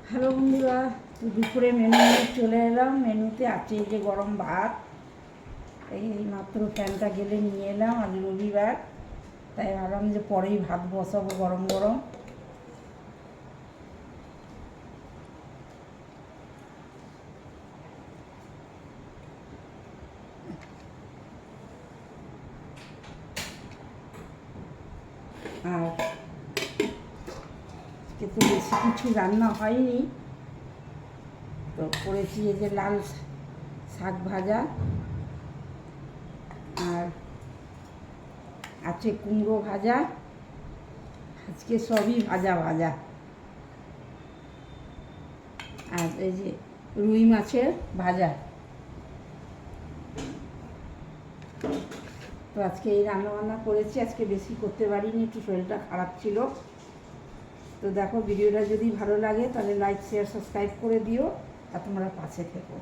Hello বন্ধুরা, দুপুরে menu নিয়ে চলে এলাম। মেনুতে আছে এই যে গরম ভাত, এই মাত্র ফ্যানটা গেলে নিয়ে এলাম। আজ রবিবার, তাই ভাবলাম যে পরেই ভাত বসাবো গরম গরম। আর তো বেশি কিছু রান্না হয়নি, তো করেছি এই যে লাল শাক ভাজা, আর আছে কুমড়ো ভাজা। আজকে সবই ভাজা ভাজা। আর এই যে রুই মাছের ভাজা। তো আজকে এই রান্নাবান্না করেছি। আজকে বেশি করতে পারিনি, একটু শরীরটা খারাপ ছিল। তো দেখো, ভিডিওটা যদি ভালো লাগে তাহলে লাইক শেয়ার সাবস্ক্রাইব করে দিও, আর তোমরা পাশে থেকো।